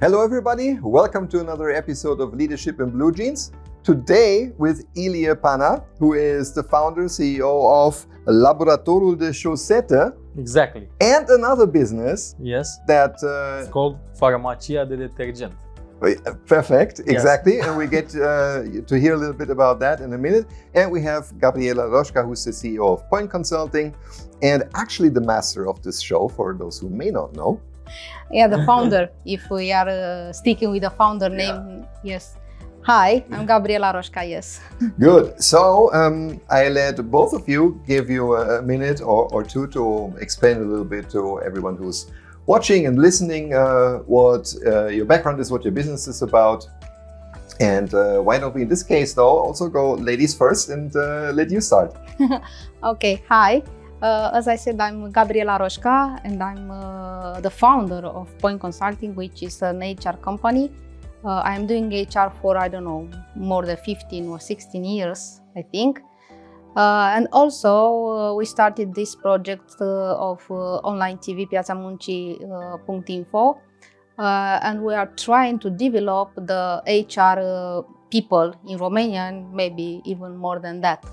Hello everybody, welcome to another episode of Leadership in Bluejeans. Today with Ilie Pana, who is the founder, CEO of Laboratorul de Sosete. Exactly. And another business. Yes. That it's called Farmacia de Detergent. Perfect, exactly. Yes. And we get to hear a little bit about that in a minute. And we have Gabriela Rosca, who's the CEO of Point Consulting and actually the master of this show, for those who may not know. Yeah, the founder, if we are sticking with the founder name, yes. Hi, I'm Gabriela Rosca, yes. Good. So I let both of you give you a minute or two to explain a little bit to everyone who's watching and listening what your background is, what your business is about. And why don't we, in this case though, also go ladies first and let you start. Okay, hi. As I said, I'm Gabriela Rosca and I'm the founder of Point Consulting, which is an HR company. I'm doing HR for, I don't know, more than 15 or 16 years, I think. And also we started this project of online TV, piațamuncii.info, and we are trying to develop the HR people in Romania and maybe even more than that.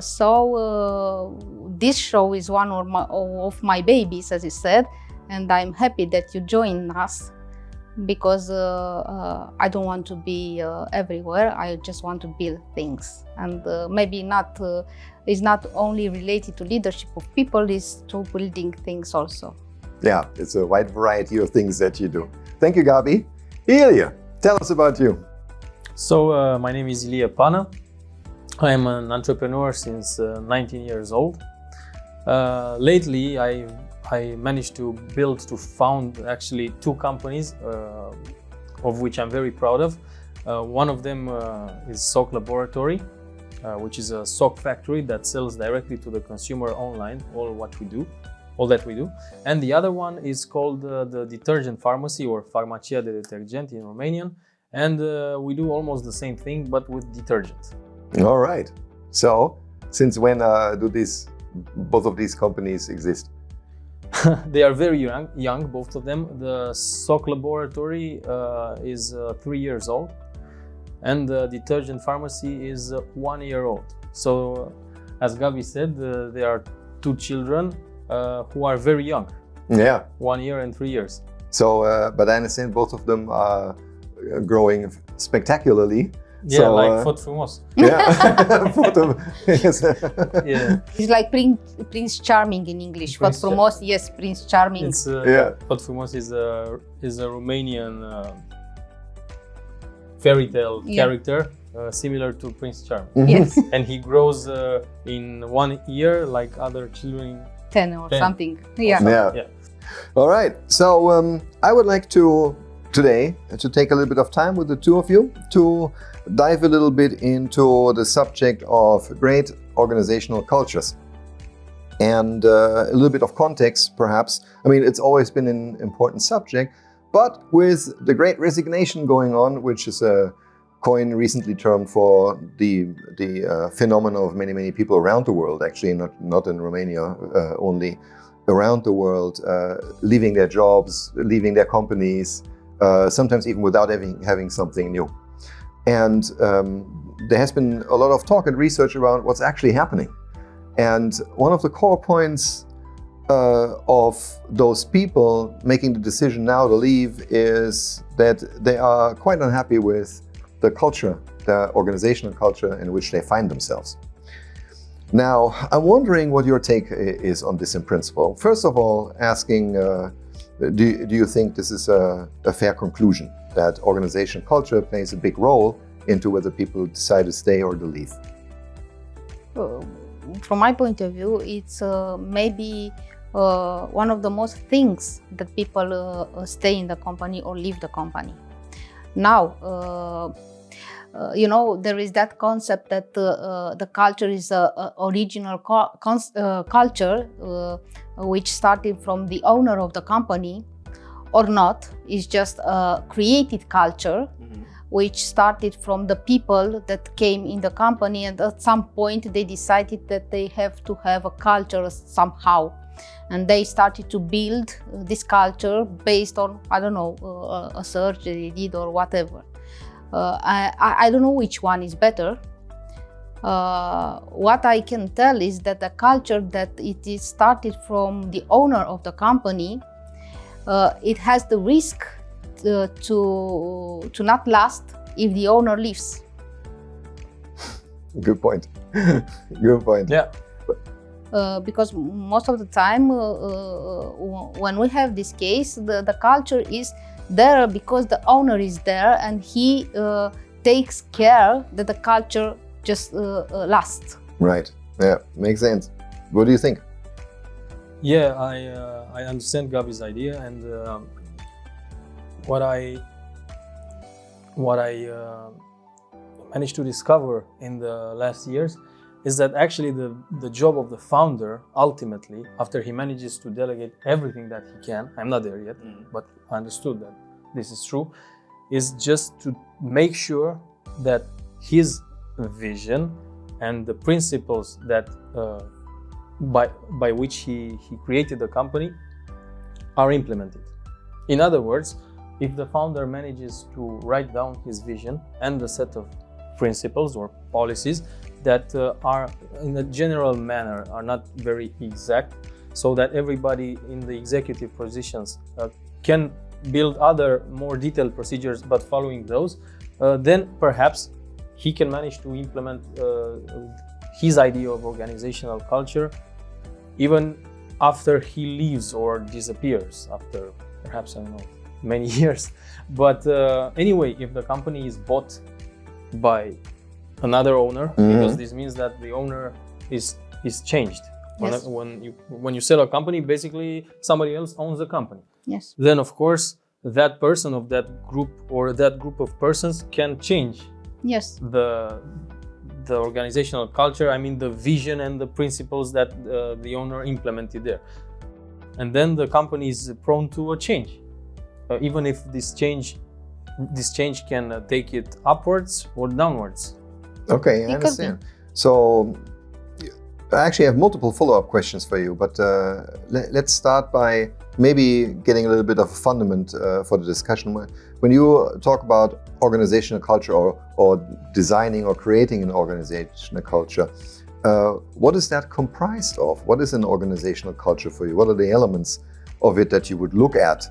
So this show is one of my babies, as you said, and I'm happy that you joined us because I don't want to be everywhere. I just want to build things, and maybe it's not only related to leadership of people, it's to building things also. Yeah, it's a wide variety of things that you do. Thank you, Gabi. Ilie, tell us about you. So my name is Ilie Pana. I am an entrepreneur since 19 years old. Lately, I managed to found actually two companies, of which I'm very proud of. One of them is SOC Laboratory, which is a SOC factory that sells directly to the consumer online, all that we do. And the other one is called the Detergent Pharmacy, or Farmacia de Detergent in Romanian. And we do almost the same thing, but with detergent. All right. So, since when do both of these companies exist? They are very young, both of them. The SOC Laboratory is 3 years old, and the Detergent Pharmacy is 1 year old. So, as Gabi said, there are two children who are very young. Yeah. 1 year and 3 years. So, but I understand both of them are growing spectacularly. Yeah, so, like Fot Frumos. Yeah, yes. Yeah. It's like Prince Charming in English. Fot Frumos, yes, Prince Charming. It's, yeah. Fot Frumos is a Romanian fairy tale character, similar to Prince Charming. Mm-hmm. Yes. And he grows in 1 year like other children. 10 or 10. Something. Yeah. All right. So I would like to today to take a little bit of time with the two of you to dive a little bit into the subject of great organizational cultures and a little bit of context, perhaps. I mean, it's always been an important subject, but with the great resignation going on, which is a coin recently termed for the phenomenon of many people around the world, actually not in Romania only, around the world, leaving their jobs, leaving their companies, sometimes even without having something new. And there has been a lot of talk and research around what's actually happening. And one of the core points of those people making the decision now to leave is that they are quite unhappy with the culture, the organizational culture in which they find themselves. Now, I'm wondering what your take is on this in principle. First of all, asking, do you think this is a fair conclusion, that organizational culture plays a big role into whether people decide to stay or to leave? From my point of view, it's maybe one of the most things that people stay in the company or leave the company. Now, there is that concept that the culture is a original culture which started from the owner of the company or not. It's just a created culture which started from the people that came in the company, and at some point they decided that they have to have a culture somehow. and they started to build this culture based on, I don't know, a search they did or whatever. I don't know which one is better. What I can tell is that the culture that it is started from the owner of the company, it has the risk to not last if the owner leaves. Good point. Good point. Yeah. Because most of the time when we have this case, the culture is there because the owner is there and he takes care that the culture just lasts. Right. Yeah, makes sense. What do you think? Yeah, I understand Gabi's idea, and what I managed to discover in the last years is that actually the job of the founder, ultimately, after he manages to delegate everything that he can, I'm not there yet, but I understood that this is true, is just to make sure that his vision and the principles that by which he created the company are implemented. In other words, if the founder manages to write down his vision and the set of principles or policies that are in a general manner are not very exact, so that everybody in the executive positions can build other more detailed procedures but following those, then perhaps he can manage to implement his idea of organizational culture even after he leaves or disappears after perhaps, I don't know, many years. But anyway, if the company is bought by another owner, because this means that the owner is changed. Yes. When you sell a company, basically somebody else owns the company. Yes. Then of course that person of that group or that group of persons can change Yes. the organizational culture, I mean the vision and the principles that the owner implemented there. And then the company is prone to a change. Even if this change can take it upwards or downwards. Okay, I understand. So I actually have multiple follow-up questions for you, but let's start by maybe getting a little bit of a fundament for the discussion. When you talk about organizational culture or designing or creating an organizational culture, what is that comprised of? What is an organizational culture for you? What are the elements of it that you would look at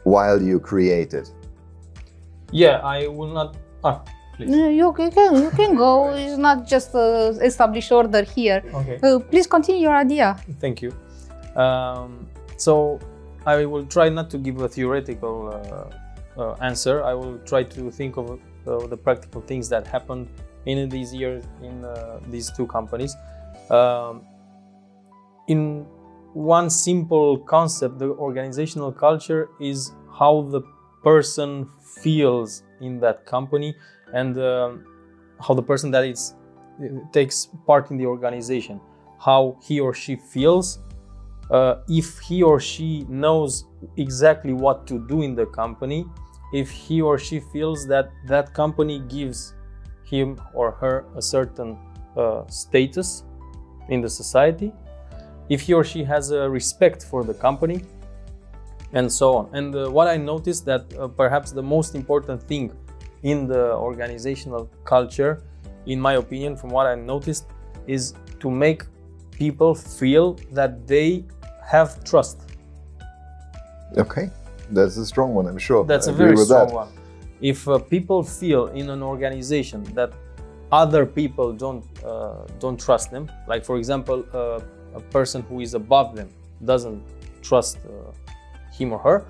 while you create it? Yeah, I will not... please. You can go. It's not just established order here. Okay. Please continue your idea. Thank you. So I will try not to give a theoretical answer. I will try to think of the practical things that happened in these years in these two companies. In one simple concept, the organizational culture is how the person feels in that company and how the person that takes part in the organization, how he or she feels, if he or she knows exactly what to do in the company, if he or she feels that that company gives him or her a certain status in the society, if he or she has a respect for the company, and so on. And what I noticed that perhaps the most important thing in the organizational culture, in my opinion, from what I noticed, is to make people feel that they have trust. Okay, that's a strong one, I'm sure. That's a very strong one. If people feel in an organization that other people don't trust them, like for example, a person who is above them doesn't trust him or her,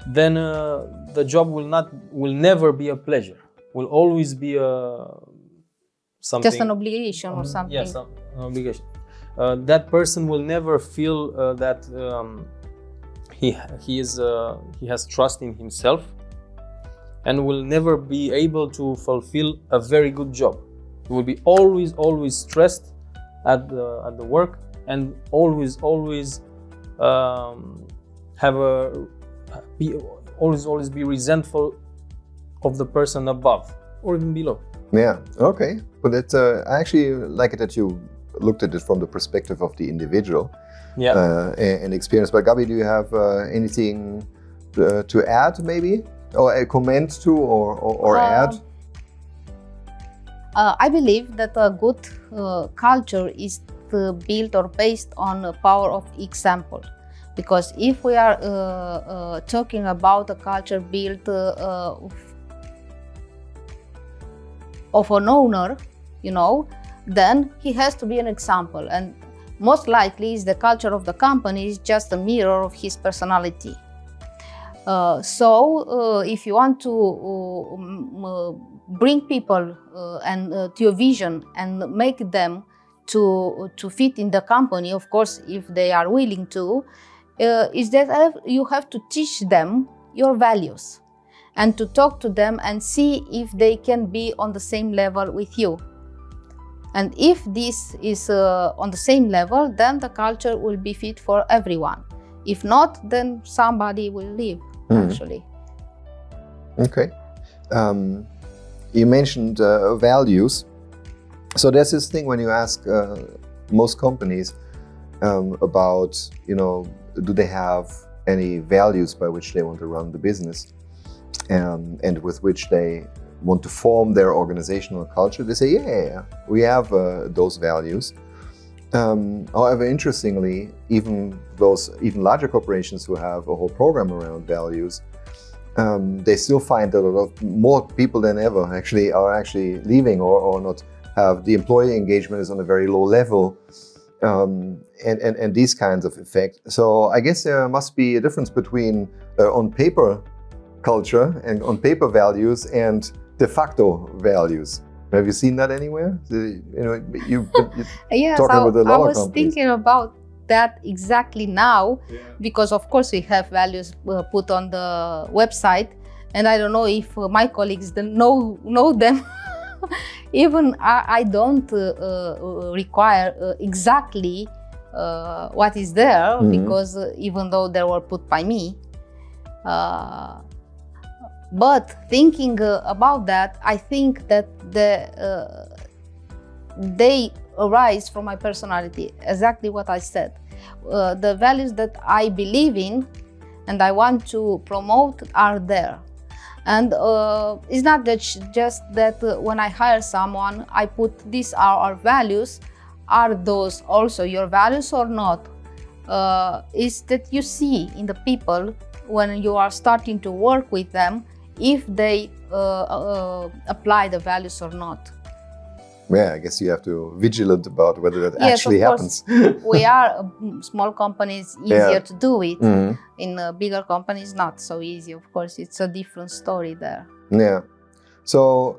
then the job will never be a pleasure. Will always be something. Just an obligation or something. Yes, an obligation. That person will never feel that he has trust in himself, and will never be able to fulfill a very good job. He will be always stressed at the work, and always be resentful of the person above or even below. Yeah, okay. But I actually like it that you looked at it from the perspective of the individual. and experience. But Gabi, do you have anything to add, maybe, or a comment to, or add? I believe that a good culture is built or based on the power of example. Because if we are talking about a culture built of an owner, then he has to be an example. And most likely the culture of the company is just a mirror of his personality. So if you want to bring people and to your vision and make them to fit in the company, of course, if they are willing to, is that you have to teach them your values and to talk to them and see if they can be on the same level with you. And if this is on the same level, then the culture will be fit for everyone. If not, then somebody will leave, actually. Okay. You mentioned values. So there's this thing when you ask most companies about, do they have any values by which they want to run the business and with which they want to form their organizational culture, they say, yeah, we have those values. However, interestingly, even larger corporations who have a whole program around values, they still find that a lot of more people than ever are actually leaving or not have the employee engagement is on a very low level, and these kinds of effects. So I guess there must be a difference between on paper culture and on paper values and de facto values. Have you seen that anywhere? You're yes, talking with a lot I was of companies. thinking about that exactly now, because of course we have values put on the website, and I don't know if my colleagues know them. Even I don't require exactly what is there, because even though they were put by me. But thinking about that, I think that they arise from my personality, exactly what I said. The values that I believe in and I want to promote are there. And it's not that just that when I hire someone, I put these are our values. Are those also your values or not? Is that you see in the people when you are starting to work with them, if they apply the values or not. Yeah, I guess you have to be vigilant about whether that Yes, actually of course. happens. We are small companies, easier to do it. In bigger companies, not so easy. Of course, it's a different story there. Yeah. So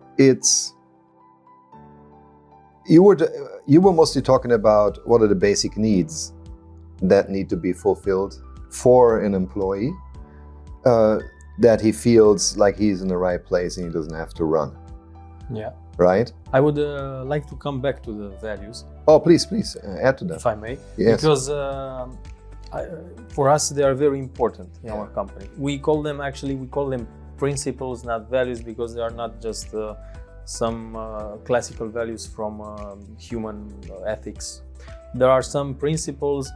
you were mostly talking about what are the basic needs that need to be fulfilled for an employee, that he feels like he's in the right place and he doesn't have to run. Yeah. Right? I would like to come back to the values. Oh, please, add to that. If I may. Yes. Because for us, they are very important in our company. We call them principles, not values, because they are not just some classical values from human ethics. There are some principles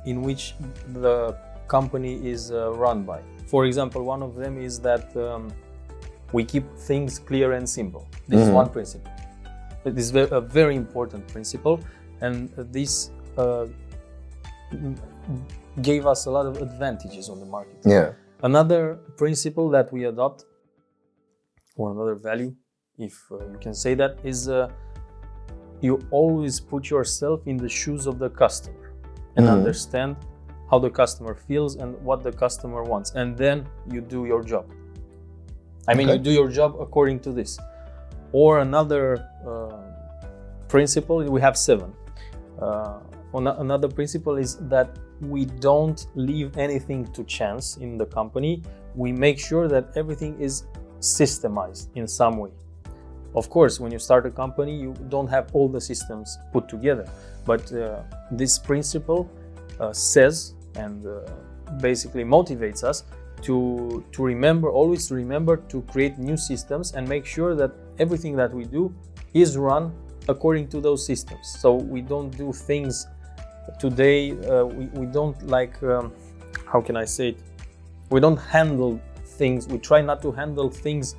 in which the company is run by. For example, one of them is that we keep things clear and simple. This is one principle. It is a very important principle, and this gave us a lot of advantages on the market. Yeah. Another principle that we adopt, or another value, if you can say that, is you always put yourself in the shoes of the customer and understand how the customer feels and what the customer wants, and then you do your job. You do your job according to this. Or another principle, we have 7. Another principle is that we don't leave anything to chance in the company. We make sure that everything is systemized in some way. Of course, when you start a company, you don't have all the systems put together. But this principle says and basically motivates us to always remember to create new systems and make sure that everything that we do is run according to those systems. So we don't do things today we don't like, how can I say it? We don't handle things, we try not to handle things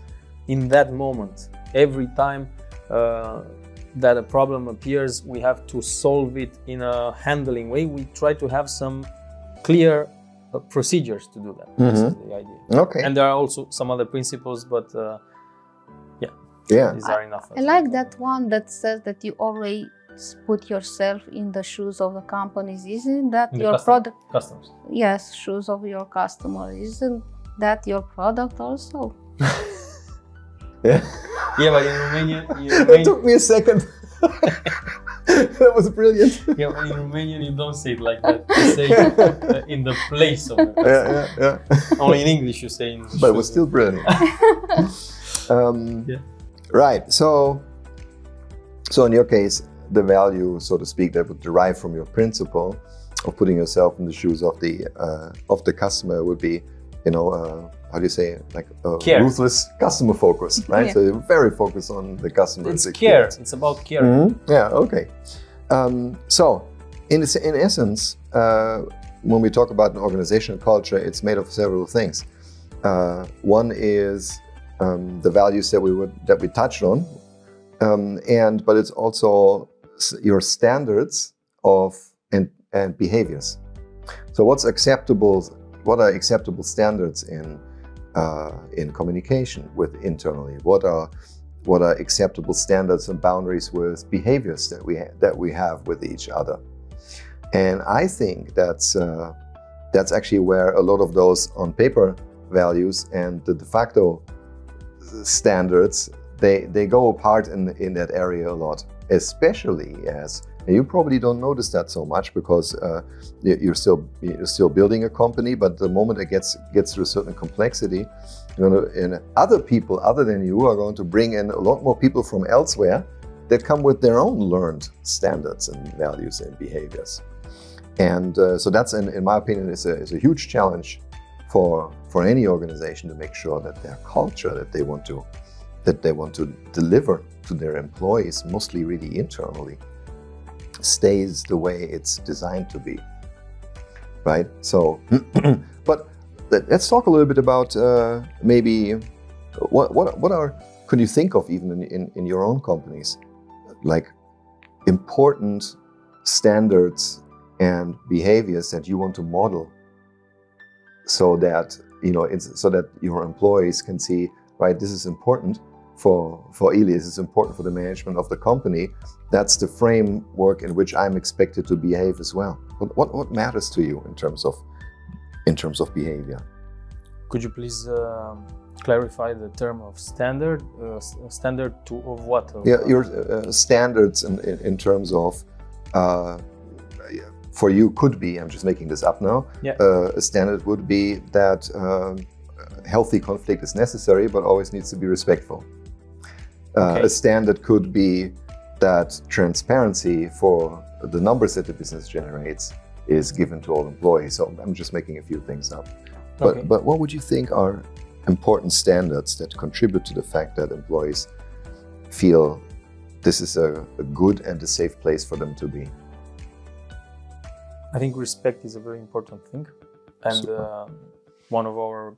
in that moment. Every time that a problem appears, we have to solve it in a handling way. We try to have some clear procedures to do that. This is the idea. Okay. And there are also some other principles, but yeah, these are enough. I like that one that says that you always put yourself in the shoes of the companies. Isn't that your product? Customers. Yes, shoes of your customer. Isn't that your product also? Yeah. Yeah, but in Romanian, It took me a second. That was brilliant. yeah, but in Romanian you don't say it like that. You say in the place of the customer. Yeah. Only in English you say in the But it was still brilliant. Yeah. Right. So in your case, the value, so to speak, that would derive from your principle of putting yourself in the shoes of the customer would be, how do you say, like care. Ruthless customer focus, right? Yeah. So you're very focused on the customer. It's care. It's about care. Yeah. Okay. So in essence, when we talk about an organizational culture, it's made of several things. One is the values that we touched on, but it's also your standards of and behaviors. So what are acceptable standards in communication with internally? What are acceptable standards and boundaries with behaviors that we have with each other? And I think that's actually where a lot of those on paper values and the de facto standards they go apart in that area a lot, especially as, and you probably don't notice that so much because you're still building a company, but the moment it gets to a certain complexity, and other people other than you are going to bring in a lot more people from elsewhere that come with their own learned standards and values and behaviors. And so that's, in my opinion, is a huge challenge for any organization to make sure that their culture that they want to deliver to their employees, mostly really internally, stays the way it's designed to be, right? So, but let's talk a little bit about maybe could you think of even in your own companies, like important standards and behaviors that you want to model, so that so that your employees can see, right, this is important for Ilie, this is important for the management of the company. That's the framework in which I'm expected to behave as well. What matters to you in terms of behavior? Could you please clarify the term of standard? Standard of what? Your standards in terms of, for you could be, I'm just making this up now, a standard would be that healthy conflict is necessary but always needs to be respectful. Okay. A standard could be that transparency for the numbers that the business generates is given to all employees. So I'm just making a few things up. Okay. But what would you think are important standards that contribute to the fact that employees feel this is a good and a safe place for them to be? I think respect is a very important thing. And one of our,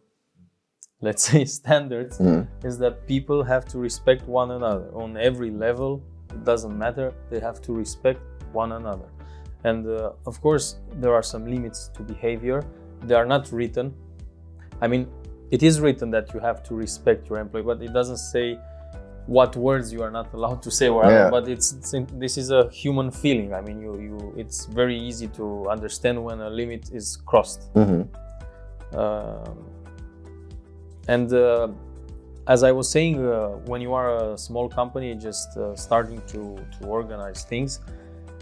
let's say, standards is that people have to respect one another on every level. It doesn't matter, they have to respect one another. And of course, there are some limits to behavior. They are not written. I mean, it is written that you have to respect your employee, but it doesn't say what words you are not allowed to say, but this is a human feeling. I mean, it's very easy to understand when a limit is crossed. And as I was saying, when you are a small company just starting to organize things,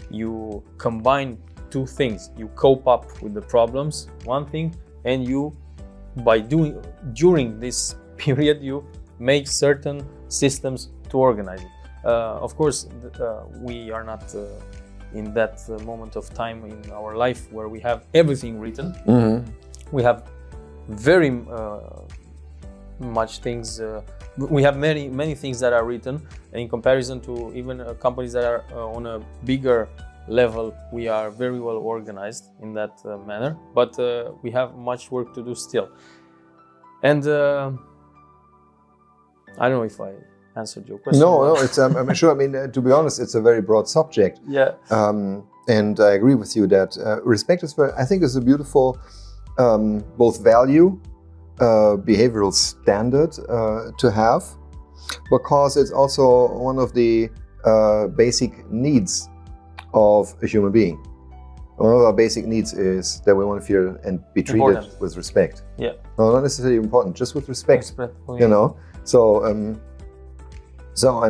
you combine two things. You cope up with the problems, one thing, and during this period, you make certain systems to organize it. Of course, we are not in that moment of time in our life where we have everything written. We have very much things. We have many things that are written in comparison to even companies that are on a bigger level, we are very well organized in that manner, but we have much work to do still. And I don't know if I answered your question. No, it's, I'm sure. I mean, to be honest, it's a very broad subject. Yeah. And I agree with you that respect is I think is a beautiful both value, behavioral standard to have, because it's also one of the basic needs of a human being. One of our basic needs is that we want to feel and be treated with respect. Yeah. No, not necessarily important, just with respect. Yeah. You know. So, and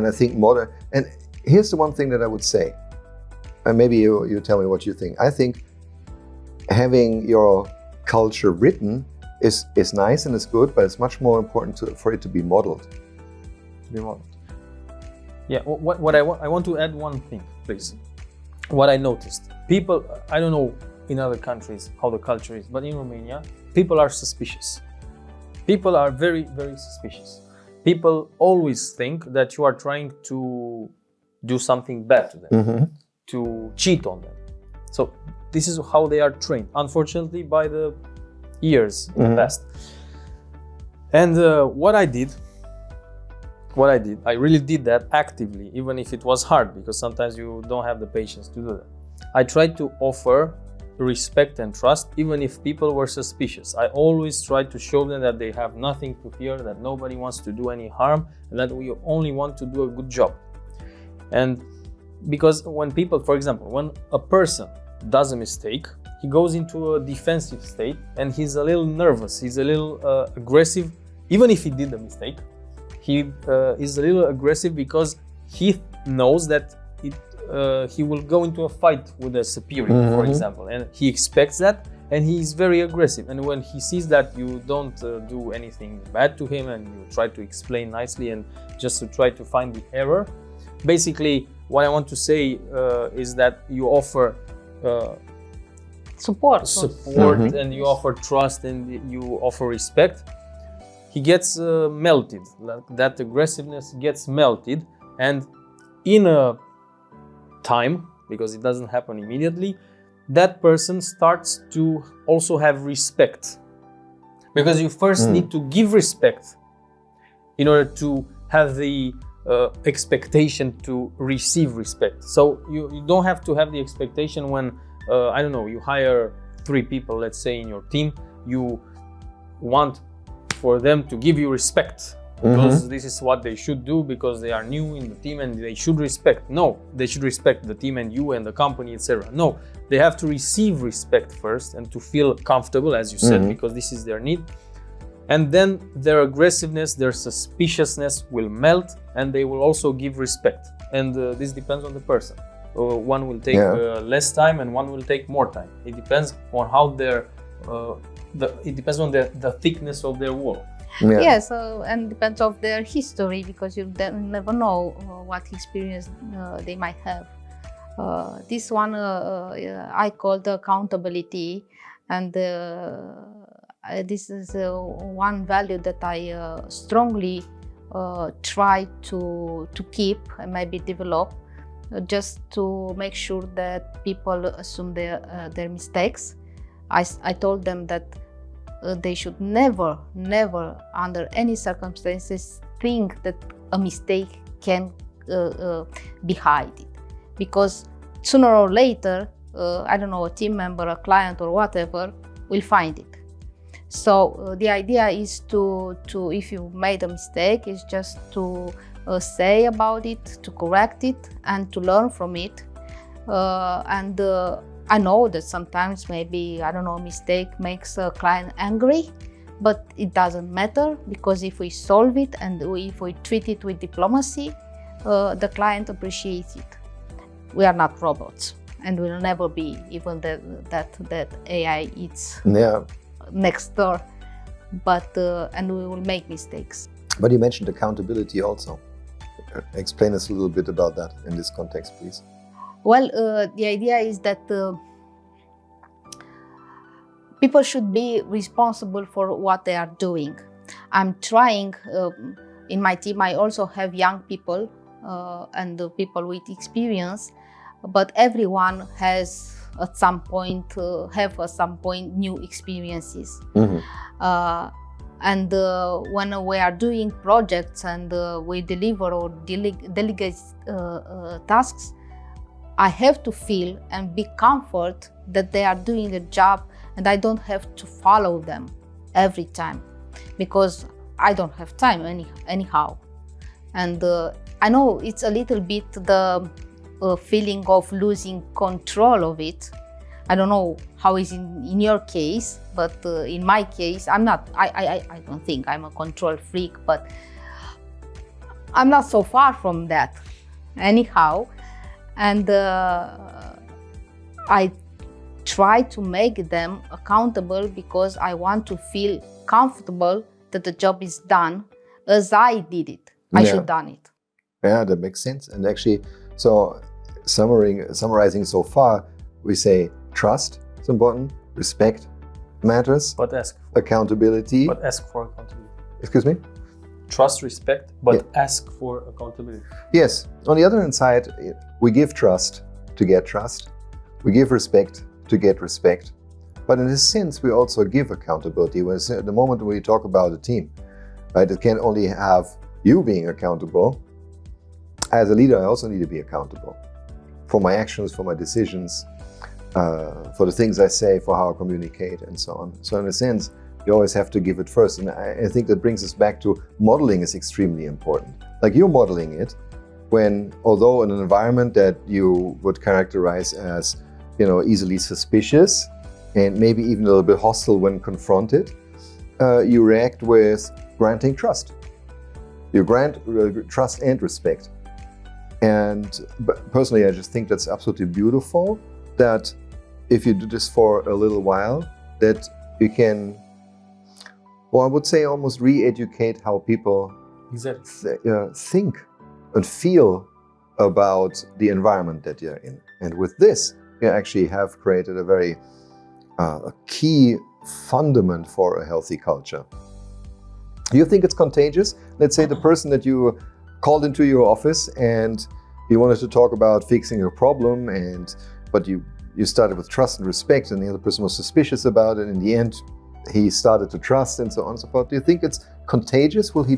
I think modern. And here's the one thing that I would say, and maybe you tell me what you think. I think having your culture written is nice and it's good, but it's much more important for it to be modeled. Yeah. What I want to add one thing, please. What I noticed, people, I don't know in other countries how the culture is, but in Romania, people are suspicious. People are very, very suspicious. People always think that you are trying to do something bad to them, to cheat on them. So this is how they are trained, unfortunately, by the years in the past. And what I did, I really did that actively, even if it was hard, because sometimes you don't have the patience to do that. I tried to offer respect and trust, even if people were suspicious. I always tried to show them that they have nothing to fear, that nobody wants to do any harm, and that we only want to do a good job. And because when people, for example, when a person does a mistake, he goes into a defensive state and he's a little nervous, he's a little aggressive, even if he did a mistake. He is a little aggressive because he knows that he will go into a fight with a superior, for example, and he expects that, and he is very aggressive. And when he sees that you don't do anything bad to him and you try to explain nicely and just to try to find the error, basically what I want to say is that you offer support and you offer trust and you offer respect. He gets melted, that aggressiveness gets melted, and in a time, because it doesn't happen immediately, that person starts to also have respect. Because you first need to give respect in order to have the expectation to receive respect. So you don't have to have the expectation when, I don't know, you hire 3 people, let's say, in your team, you want for them to give you respect because this is what they should do because they are new in the team and they should respect. No, they should respect the team and you and the company, etc. No, they have to receive respect first and to feel comfortable, as you said, because this is their need. And then their aggressiveness, their suspiciousness will melt and they will also give respect. And this depends on the person. One will take less time and one will take more time. It depends on how their it depends on the thickness of their wall. Yes, and depends on their history, because you never know what experience they might have. This one I call the accountability, and this is one value that I strongly try to keep and maybe develop, just to make sure that people assume their mistakes. I told them that they should never, under any circumstances, think that a mistake can be hidden, because sooner or later, I don't know, a team member, a client, or whatever will find it. So the idea is to if you made a mistake, is just to say about it, to correct it, and to learn from it. I know that sometimes maybe, I don't know, a mistake makes a client angry, but it doesn't matter, because if we solve it and if we treat it with diplomacy, the client appreciates it. We are not robots, and will never be, even that AI is next door, but and we will make mistakes. But you mentioned accountability also. Explain us a little bit about that in this context, please. Well, the idea is that people should be responsible for what they are doing. I'm trying, in my team, I also have young people and people with experience. but everyone has at some point new experiences. And when we are doing projects and we deliver or delegate tasks, I have to feel and be comfort that they are doing a job, and I don't have to follow them every time, because I don't have time anyhow. And I know it's a little bit the feeling of losing control of it. I don't know how is in your case, but in my case, I don't think I'm a control freak, but I'm not so far from that anyhow. And I try to make them accountable because I want to feel comfortable that the job is done as I did it. I should done it. Yeah, that makes sense. And actually, so summarizing so far, we say trust is important, respect matters, but accountability. But ask for accountability. Excuse me? Trust, respect, but ask for accountability. Yes. On the other hand side, we give trust to get trust. We give respect to get respect. But in a sense, we also give accountability. At the moment when we talk about a team, right, it can't only have you being accountable. As a leader, I also need to be accountable for my actions, for my decisions, for the things I say, for how I communicate, and so on. So in a sense, you always have to give it first. And I think that brings us back to modeling is extremely important. Like you're modeling it when, although in an environment that you would characterize as, easily suspicious and maybe even a little bit hostile when confronted, you react with granting trust. You grant trust and respect. And personally, I just think that's absolutely beautiful that if you do this for a little while, that you can, I would say almost re-educate how people think and feel about the environment that you're in. And with this, you actually have created a very a key fundament for a healthy culture. Do you think it's contagious? Let's say the person that you called into your office and you wanted to talk about fixing a problem, but you started with trust and respect, and the other person was suspicious about it. In the end, he started to trust, and so on and so forth. Do you think it's contagious? Will he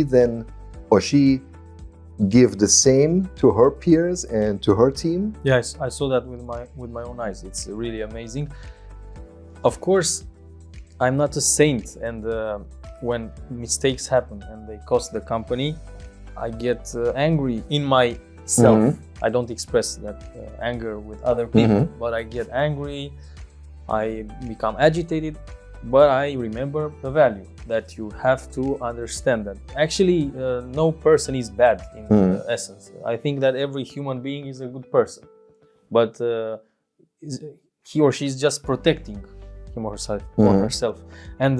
then or she give the same to her peers and to her team? Yes, I saw that with my own eyes. It's really amazing. Of course, I'm not a saint, and when mistakes happen and they cost the company, I get angry in myself. I don't express that anger with other people, but I get angry, I become agitated, but I remember the value that you have to understand that actually no person is bad in essence. I think that every human being is a good person, but he or she is just protecting him or herself. And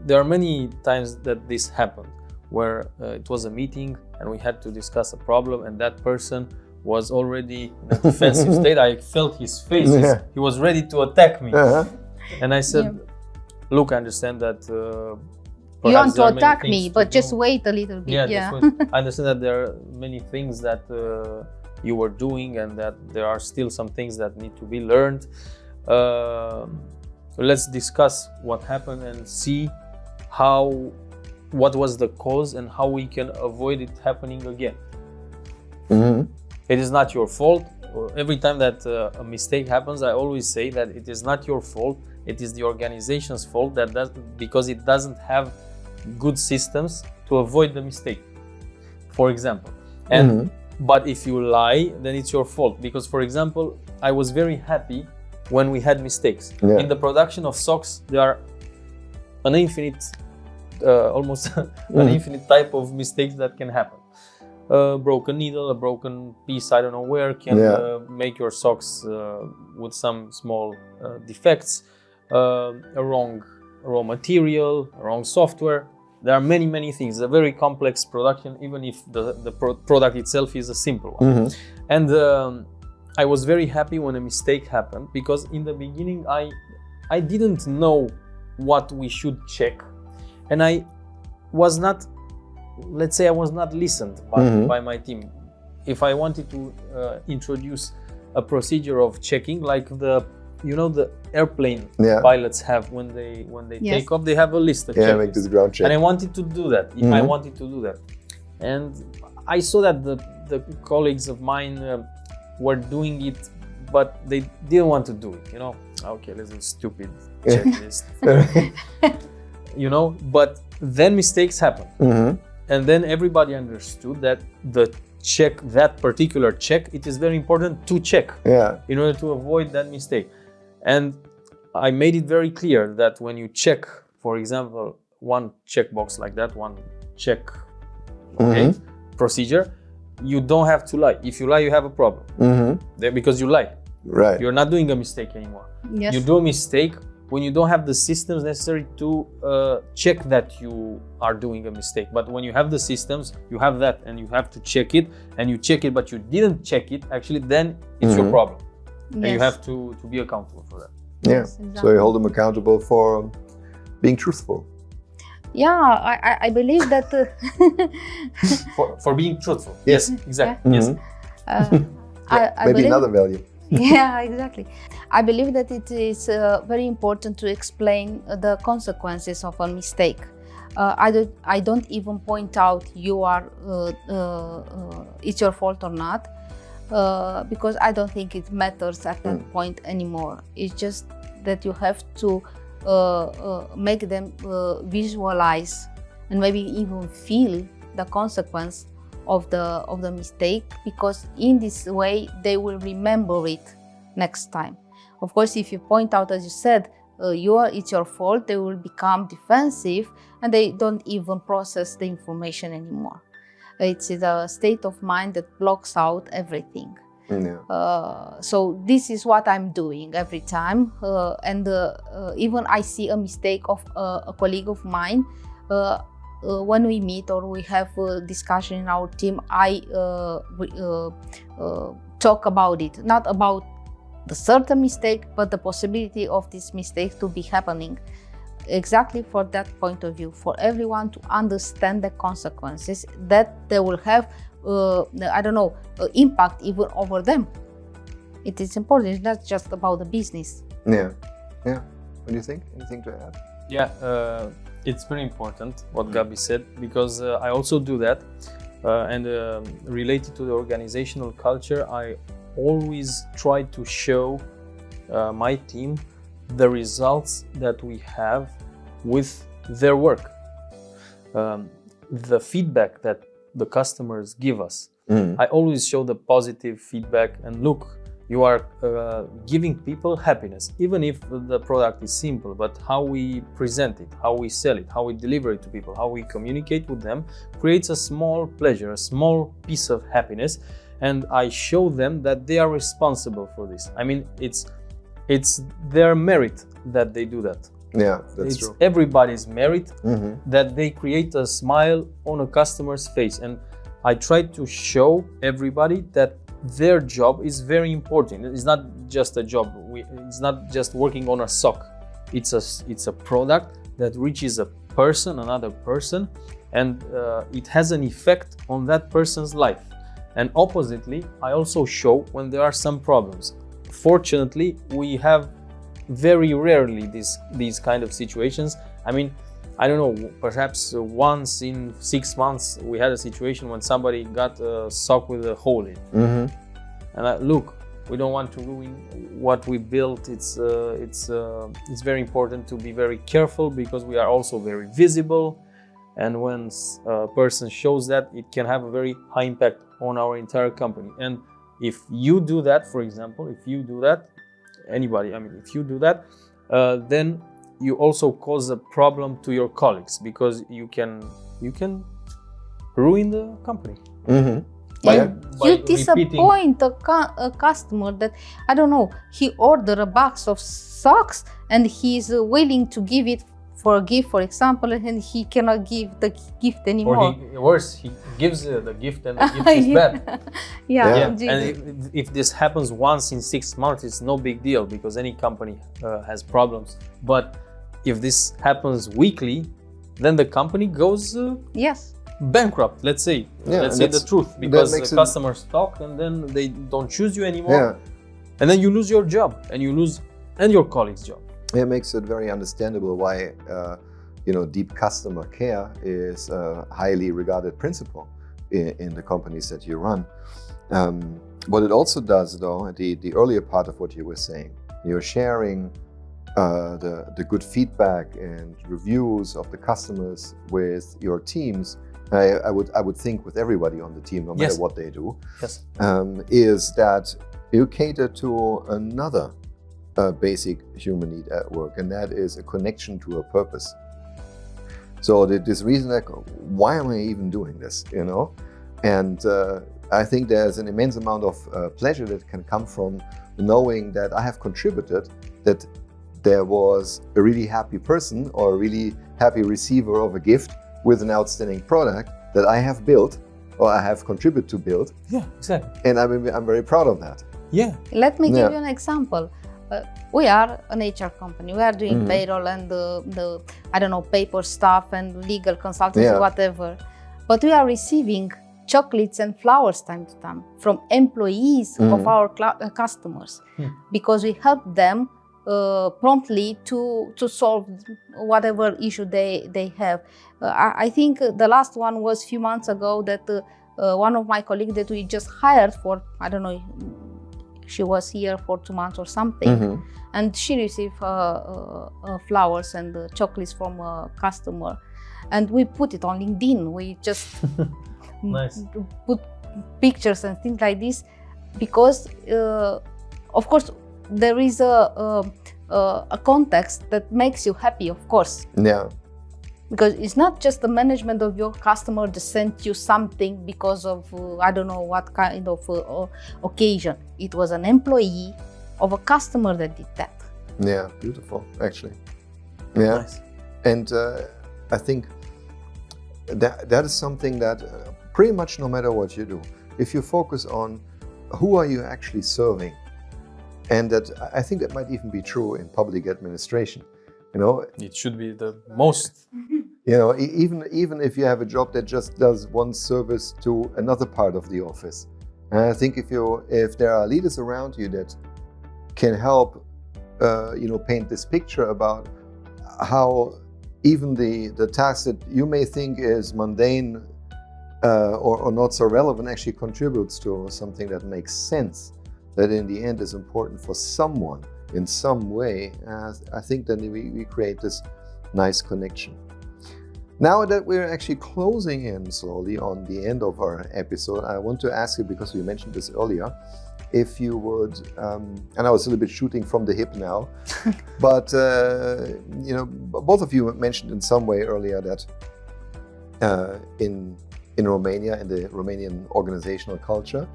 there are many times that this happened where it was a meeting and we had to discuss a problem, and that person was already in a defensive state. I felt his face. He was ready to attack me. And I said, look, I understand that you want to attack me, but just wait a little bit. I understand that there are many things that you were doing and that there are still some things that need to be learned. Let's discuss what happened and see what was the cause and how we can avoid it happening again. It is not your fault. Every time that a mistake happens, I always say that it is not your fault. It is the organization's fault because it doesn't have good systems to avoid the mistake, for example. But if you lie, then it's your fault. Because, for example, I was very happy when we had mistakes. In the production of socks, there are an infinite, almost an infinite type of mistakes that can happen. A broken needle, a broken piece, I don't know where, can make your socks with some small defects, a wrong raw material, a wrong software. There are many, many things. It's a very complex production, even if the product itself is a simple one. And I was very happy when a mistake happened, because in the beginning I didn't know what we should check, and I was not listened by my team. if I wanted to introduce a procedure of checking, like the airplane pilots have when they take off, they have a list of checklists. Make this ground check. And I wanted to do that. If I wanted to do that, and I saw that the colleagues of mine were doing it, but they didn't want to do it. Okay, let's do stupid checklist. But then mistakes happen, and then everybody understood that that particular check, it is very important to check in order to avoid that mistake. And I made it very clear that when you check, for example, one checkbox like that, one check procedure, you don't have to lie. If you lie, you have a problem because you lie. Right. You're not doing a mistake anymore. Yes. You do a mistake when you don't have the systems necessary to check that you are doing a mistake. But when you have the systems, you have that, and you have to check it, and you check it, but you didn't check it, actually, then it's your problem. And you have to be accountable for that. Yeah, exactly. So you hold them accountable for being truthful. Yeah, I believe that... for being truthful. Yes, exactly. Yes. I maybe another value. Yeah, exactly. I believe that it is very important to explain the consequences of a mistake. I don't even point out it's your fault or not, because I don't think it matters at that point anymore. It's just that you have to make them visualize and maybe even feel the consequence of the mistake, because in this way they will remember it next time. Of course, if you point out, as you said, it's your fault, they will become defensive and they don't even process the information anymore. It's a state of mind that blocks out everything. So this is what I'm doing every time, and even I see a mistake of a colleague of mine. When we meet or we have a discussion in our team, I talk about it, not about the certain mistake, but the possibility of this mistake to be happening. Exactly for that point of view, for everyone to understand the consequences that they will have, impact even over them. It is important, it's not just about the business. Yeah. What do you think? Anything to add? Yeah, it's very important what Gabi said, because I also do that. And related to the organizational culture, I always try to show my team the results that we have with their work. The feedback that the customers give us. I always show the positive feedback, and look, you are giving people happiness, even if the product is simple, but how we present it, how we sell it, how we deliver it to people, how we communicate with them creates a small pleasure, a small piece of happiness. And I show them that they are responsible for this. I mean, it's their merit that they do that. Yeah, that's true. It's everybody's merit that they create a smile on a customer's face. And I try to show everybody that their job is very important. It's not just a job. It's not just working on a sock. It's a product that reaches a person, another person, and it has an effect on that person's life. And oppositely, I also show when there are some problems. Fortunately, we have very rarely these kind of situations. I mean, I don't know, perhaps once in 6 months we had a situation when somebody got a sock with a hole in it. And look, we don't want to ruin what we built. It's very important to be very careful, because we are also very visible. And when a person shows that, it can have a very high impact on our entire company. And if you do that, for example, if you do that, if you do that, then you also cause a problem to your colleagues, because you can ruin the company. By you disappoint a customer that, I don't know, he ordered a box of socks and he's willing to give it for a gift, for example, and he cannot give the gift anymore. Or he gives the gift and the gift is bad. And if this happens once in 6 months, it's no big deal, because any company has problems. But if this happens weekly, then the company goes bankrupt, let's say. Yeah, Let's say the truth, because makes the it- customers talk and then they don't choose you anymore. Yeah. And then you lose your job and your colleague's job. It makes it very understandable why deep customer care is a highly regarded principle in the companies that you run. What it also does, though, the earlier part of what you were saying, you're sharing the good feedback and reviews of the customers with your teams. I would think with everybody on the team, no matter Yes. what they do, Yes. is that you cater to another basic human need at work, and that is a connection to a purpose. So this reason, like, why am I even doing this? And I think there's an immense amount of pleasure that can come from knowing that I have contributed, that there was a really happy person or a really happy receiver of a gift with an outstanding product that I have built or I have contributed to build. Yeah, exactly. And I'm very proud of that. Yeah. Let me Yeah. give you an example. We are an HR company. We are doing payroll and the paper stuff and legal consultancy, Yeah. whatever. But we are receiving chocolates and flowers time to time from employees of our customers because we help them promptly to solve whatever issue they have. I think the last one was a few months ago that one of my colleagues that we just hired for, she was here for 2 months or something, and she received flowers and chocolates from a customer, and we put it on LinkedIn. We just Nice. put pictures and things like this because, of course, there is a context that makes you happy, of course. Yeah. Because it's not just the management of your customer that sent you something because of, what kind of occasion. It was an employee of a customer that did that. Yeah, beautiful, actually. Yeah. Nice. And I think that is something that pretty much no matter what you do, if you focus on who are you actually serving, and that I think that might even be true in public administration. It should be the most. Even if you have a job that just does one service to another part of the office. And I think if there are leaders around you that can help, paint this picture about how even the task that you may think is mundane or not so relevant actually contributes to something that makes sense, that in the end is important for someone in some way, I think then we create this nice connection. Now that we're actually closing in slowly on the end of our episode, I want to ask you, because we mentioned this earlier, if you would, and I was a little bit shooting from the hip now, but both of you mentioned in some way earlier that in Romania, in the Romanian organizational culture,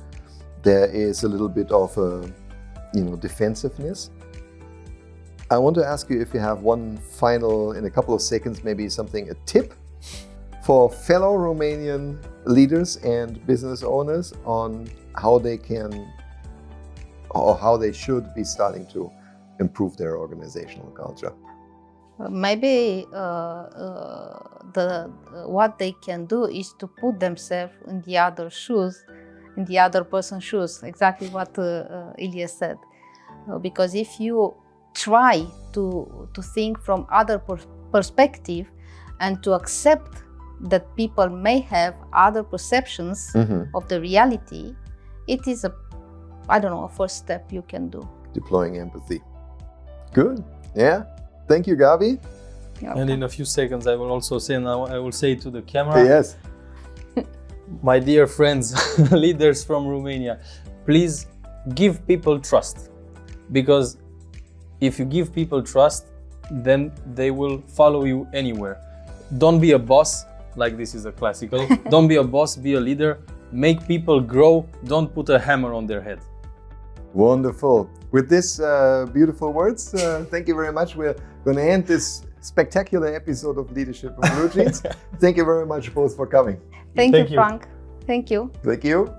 there is a little bit of defensiveness. I want to ask you if you have one final, in a couple of seconds, maybe a tip for fellow Romanian leaders and business owners on how they can or how they should be starting to improve their organizational culture. Maybe what they can do is to put themselves in the other shoes, in the other person's shoes, exactly what Ilie said. Because if you try to think from other perspective and to accept that people may have other perceptions of the reality, it is a first step you can do. Deploying empathy. Good. Yeah. Thank you, Gabi. And in a few seconds, I will also say, now I will say to the camera, Yes. my dear friends, leaders from Romania, please give people trust. Because if you give people trust, then they will follow you anywhere. Don't be a boss, like this is a classical. Don't be a boss, be a leader. Make people grow. Don't put a hammer on their head. Wonderful. With this beautiful words, thank you very much. We're going to end this spectacular episode of Leadership of Bluejeans. Thank you very much both for coming. Thank you, you. Frank. Thank you. Thank you.